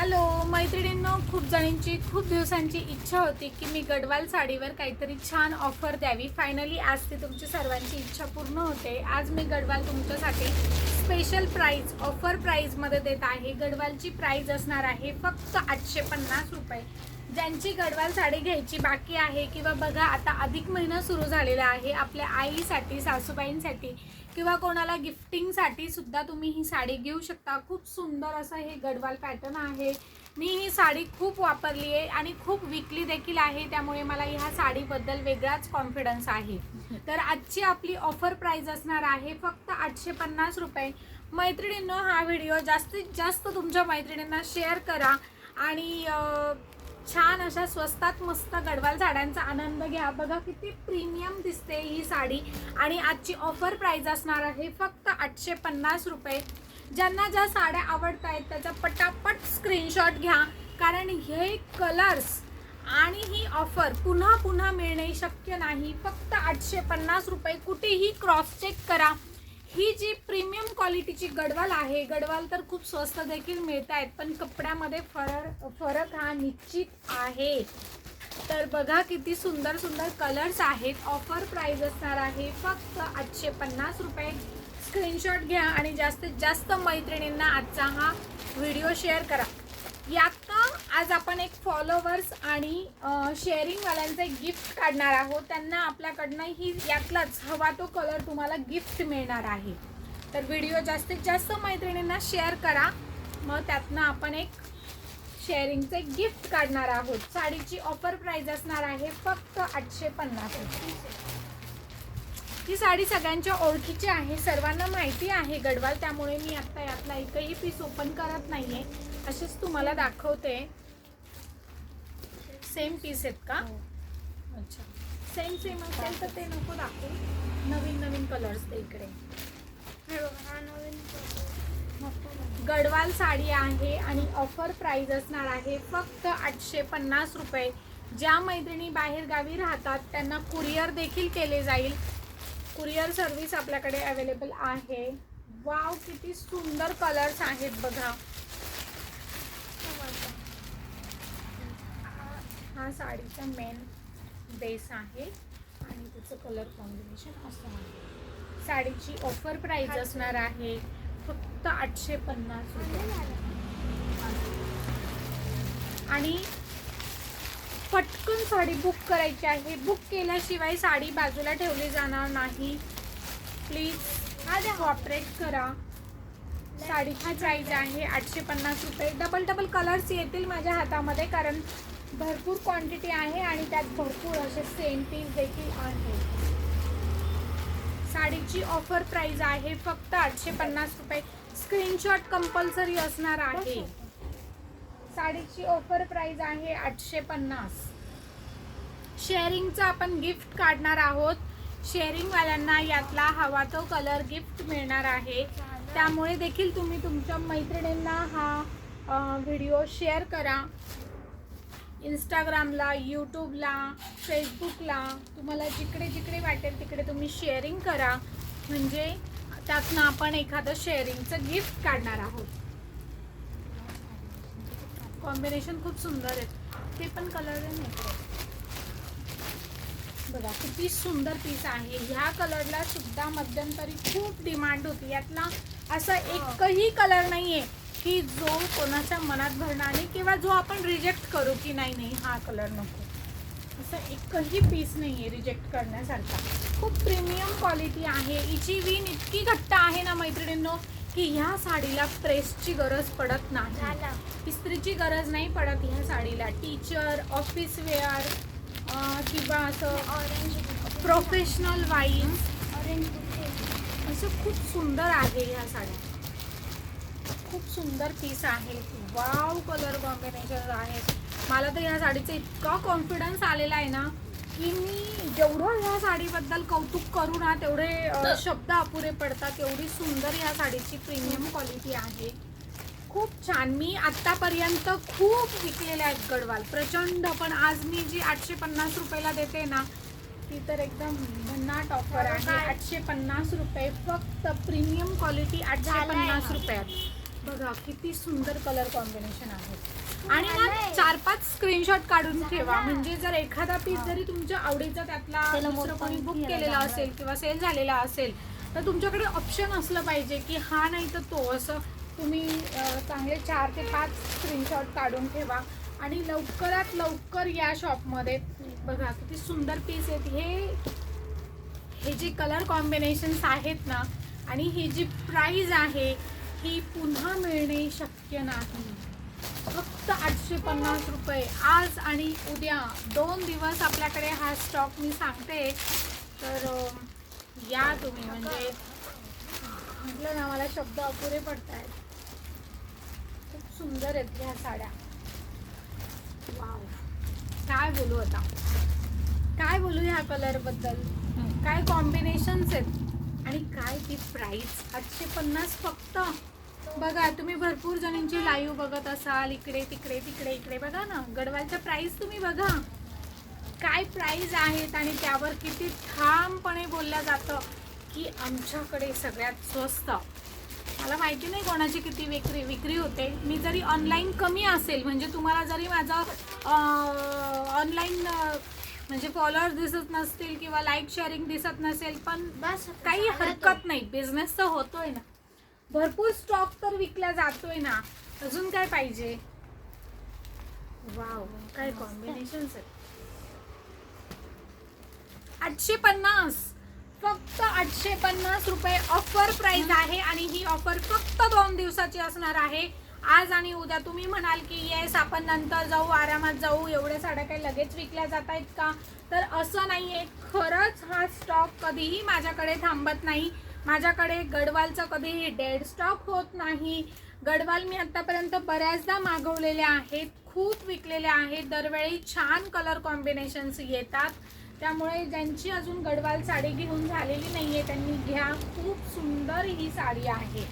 Hello मैत्रिणींनो, खूप जणींची खूप दिवसांची इच्छा होती की मी गडवाल साडीवर काहीतरी छान ऑफर द्यावी. फायनली आज ती तुमची सर्वांची इच्छा पूर्ण होते. आज मी गडवाल तुमच्यासाठी स्पेशल प्राइस ऑफर प्राइसमध्ये देत आहे. गडवालची प्राइस असणार आहे फक्त 850 रुपये. ज्यांची गडवाल साडी घ्यायची बाकी आहे किंवा बघा आता अधिक महिना सुरू झालेला आहे, आपल्या आईसाठी, सासूबाईंसाठी किंवा कोणाला गिफ्टिंगसाठी सुद्धा तुम्ही ही साडी घेऊ शकता. खूप सुंदर असं हे गडवाल पॅटर्न आहे. मी ही साडी खूप वापरली आहे आणि खूप विकली देखील आहे, त्यामुळे मला ह्या साडीबद्दल वेगळाच कॉन्फिडन्स आहे. तर आजची आपली ऑफर प्राइस असणार आहे फक्त 850 रुपये. मैत्रिणींनो, हा व्हिडिओ जास्तीत जास्त तुमच्या मैत्रिणींना शेअर करा आणि छान अशा स्वस्तात मस्त गडवाल साड्यांचा आनंद घ्या. बघा किती प्रीमियम दिसते ही साडी आणि आजची ऑफर प्राइस असणार आहे फक्त 850 रुपये. ज्यांना ज्या साड्या आवडत आहेत त्याचा पटापट स्क्रीनशॉट घ्या, कारण हे कलर्स आणि ही ऑफर पुन्हा पुन्हा मिळणे शक्य नाही. फक्त 850 रुपये. कुठेही क्रॉस चेक करा. ही जी प्रीमियम क्वालिटीची गडवाल आहे, गडवाल तर खूप स्वस्त देखील मिळत आहेत, पण कपड्यामध्ये फरक हा निश्चित आहे. तर बघा किती सुंदर सुंदर कलर्स आहेत. ऑफर प्राइस असणार आहे फक्त 850 रुपये. स्क्रीनशॉट घ्या आणि जास्तीत जास्त मैत्रिणींना आजचा हा व्हिडिओ शेअर करा. यात आज आपण एक फॉलोवर्स आणि शेअरिंगवाल्यांचं एक गिफ्ट काढणार आहोत. त्यांना आपल्याकडनं ही यातलाच हवा तो कलर तुम्हाला गिफ्ट मिळणार आहे. तर व्हिडिओ जास्तीत जास्त मैत्रिणींना शेअर करा, मग त्यातनं आपण एक शेअरिंगचे गिफ्ट काढणार आहोत. साडीची ऑफर प्राइस असणार आहे फक्त 850 रुपये. ही साडी सगळ्यांच्या ओळखीची आहे, सर्वांना माहिती आहे गडवाल, त्यामुळे मी आता यातला एकही पीस ओपन करत नाहीये, असेच तुम्हाला दाखवते. सेम पीस आहेत का? अच्छा, सेम असेल तर ते नको दाखवू. नवीन नवीन कलर्स ते इकडे. गडवाल साडी आहे आणि ऑफर प्राइस असणार आहे फक्त 850 रुपये. ज्या मैत्रिणी बाहेर गावी राहतात त्यांना कुरिअर देखील केले जाईल. कुरिअर सर्व्हिस आपल्याकडे अवेलेबल आहे. वाव, किती सुंदर कलर्स आहेत बघा. हा साडीचा मेन बेस आहे आणि त्याचं कलर कॉम्बिनेशन असं आहे. साडीची ऑफर प्राइस असणार आहे फक्त 850 रुपये. आणि पटकन साडी बुक करायची आहे. बुक केल्याशिवाय साडी बाजूला ठेवली जाणार नाही. प्लीज आज कॉपरेट करा. साडीची प्राइस आहे 850 रुपये. डबल कलर्स येतील माझ्या हातामध्ये, कारण भरपूर क्वांटिटी आहे आणि त्यात भरपूर असे सेम पीस देखील आहे. साडीची ऑफर प्राइस आहे फक्त 850 रुपये. स्क्रीनशॉट कंपल्सरी असणार आहे. साडीची ऑफर प्राइस आहे 850. शेअरिंगचं आपण गिफ्ट काढणार आहोत. शेअरिंगवाल्यांना यातला हवा तो कलर गिफ्ट मिळणार आहे, त्यामुळे देखील तुम्ही तुमच्या मैत्रिणींना हा व्हिडिओ शेअर करा. इंस्टाग्रामला, यूट्यूबला, फेसबुकला, तुम्हाला जिकडे जिकडे वाटेल तिकडे तुम्ही शेअरिंग करा, म्हणजे त्यातनं आपण एखादं शेअरिंगचं गिफ्ट काढणार आहोत. कॉम्बिनेशन खूप सुंदर आहेत. ते पण कलर नाही बघा, किती सुंदर पीस आहे. ह्या कलरला सुद्धा मध्यंतरी खूप डिमांड होती. यातला असा एकही कलर नाहीये की जो कोणाच्या मनात भरणार नाही किंवा जो आपण रिजेक्ट करू की नाही हा कलर नको, असं एकही पीस नाहीये रिजेक्ट करण्यासारखा. खूप प्रीमियम क्वालिटी आहे. हिची विण इतकी घट्ट आहे ना मैत्रिणींनो, की ह्या साडीला प्रेसची गरज पडत नाही, इस्त्रीची गरज नाही पडत ह्या साडीला. टीचर, ऑफिस वेअर किंवा असं प्रोफेशनल वाईज असं खूप सुंदर आहे ह्या साड्या. खूप सुंदर पीस आहे. वाव, कलर कॉम्बिनेशन आहे. मला तर ह्या साडीचा इतका कॉन्फिडन्स आलेला आहे ना, की मी जेवढं ह्या साडीबद्दल कौतुक करू ना तेवढे शब्द अपुरे पडतात. एवढी सुंदर ह्या साडीची प्रीमियम क्वालिटी आहे. खूप छान. मी आत्तापर्यंत खूप विकलेल्या आहेत गडवाल प्रचंड, पण आज मी जी 850 रुपयाला देते ना ती तर एकदम भन्नाट ऑफर आहे. 850 रुपये फक्त. प्रीमियम क्वालिटी 850 रुपयात. बघा किती सुंदर कलर कॉम्बिनेशन आहे. आणि ना 4-5 स्क्रीनशॉट काढून ठेवा, म्हणजे जर एखादा पीस जरी तुमच्या आवडीचा त्यातला दुसरं कोणी बुक केलेला असेल किंवा सेल झालेला असेल तर तुमच्याकडे ऑप्शन असलं पाहिजे की हा नाही तर तो, असं तुम्ही चांगले 4 ते 5 स्क्रीनशॉट काढून ठेवा. आणि लवकरात लवकर या शॉपमध्ये. बघा किती सुंदर पीस आहेत. हे जे कलर कॉम्बिनेशन्स आहेत ना, आणि ही जी प्राइस आहे ही पुन्हा मिळणे शक्य नाही. फक्त 850 रुपये. आज आणि उद्या 2 दिवस आपल्याकडे हा स्टॉक मी सांगते. तर या तुम्ही, म्हणजे म्हटलं ना मला शब्द अपुरे पडत आहेत. खूप सुंदर आहेत ह्या साड्या. वाव, काय बोलू आता, काय बोलू ह्या कलर बद्दल. काय कॉम्बिनेशन्स आहेत आणि काय ती प्राइस. 850 फक्त. बघा तुम्ही भरपूर जणांची लाईव्ह बघत असाल, इकडे तिकडे तिकडे इकडे. बघा ना गडवालच्या प्राइस तुम्ही बघा काय प्राइस आहेत, आणि त्यावर किती ठामपणे बोललं जातं की आमच्याकडे सगळ्यात स्वस्त. मला माहिती नाही कोणाची किती विक्री होते. मी जरी ऑनलाईन कमी असेल, म्हणजे तुम्हाला जरी माझं ऑनलाईन म्हणजे फॉलोअर्स दिसत नसतील किंवा लाईक शेअरिंग दिसत नसेल, पण बस काही हरकत नाही. बिझनेस तर होतोय ना, भरपूर स्टॉक तर विकला जातोय ना, अजून काय पाहिजे. वाव, काय कॉम्बिनेशन्स आहेत. 850, फक्त 850 रुपये ऑफर प्राइस आहे. आणि ही ऑफर फक्त 2 दिवसाची असणार आहे, आज आणि उद्या. तुम्ही म्हणाल की येस आपण नंतर जाऊ, आरामात जाऊ, एवढ्या साड्या काही लगेच विकल्या जात आहेत का, तर असं नाही आहे. खरंच हा स्टॉक कधीही माझ्याकडे थांबत नाही. माझ्याकडे गडवालचा कधीही डेड स्टॉक होत नाही. गडवाल मी आतापर्यंत बऱ्याचदा मागवलेले आहेत, खूप विकलेले आहेत. दरवेळी छान कलर कॉम्बिनेशन्स येतात. त्यामुळे ज्यांची अजून गडवाल साडी घेऊन झालेली नाही आहे त्यांनी घ्या. खूप सुंदर ही साडी आहे.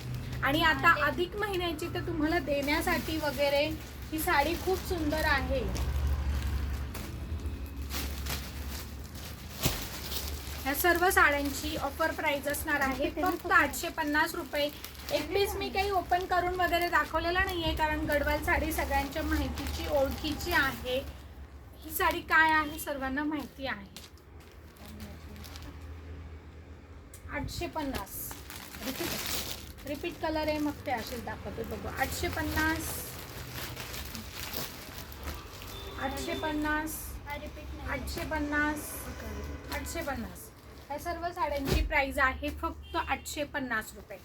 आणि आता अधिक महिन्याची तर तुम्हाला देण्यासाठी वगैरे ही साडी खूप सुंदर आहे. या सर्व साड्यांची ऑफर प्राइस असणार आहे फक्त 850 रुपये. एक पीस मी काही ओपन करून वगैरे दाखवलेला नाही आहे, कारण गडवाल साडी सगळ्यांच्या माहितीची ओळखीची आहे. ही साडी काय आहे सर्वांना माहिती आहे. 850 रिपीट कलर आहे, मग ते असेच दाखवते. बघू 850 850 850 850. या सर्व साड्यांची प्राइस आहे फक्त 850 रुपये.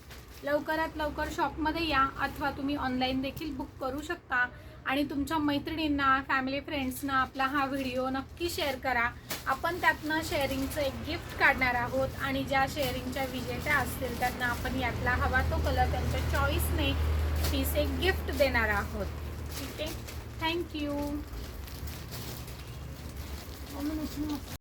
लवकरात लवकर शॉपमध्ये या, अथवा तुम्ही ऑनलाईन देखील बुक करू शकता. आणि तुमच्या मैत्रिणींना, फॅमिली फ्रेंड्सना आपला हा व्हिडिओ नक्की शेअर करा. आपण त्यातनं शेअरिंगचं एक गिफ्ट काढणार आहोत, आणि ज्या शेअरिंगच्या विजेत्या असतील त्यांना आपण यातला हवा तो कलर त्यांच्या चॉईसने पीस एक गिफ्ट देणार आहोत. ठीक आहे, थँक्यू.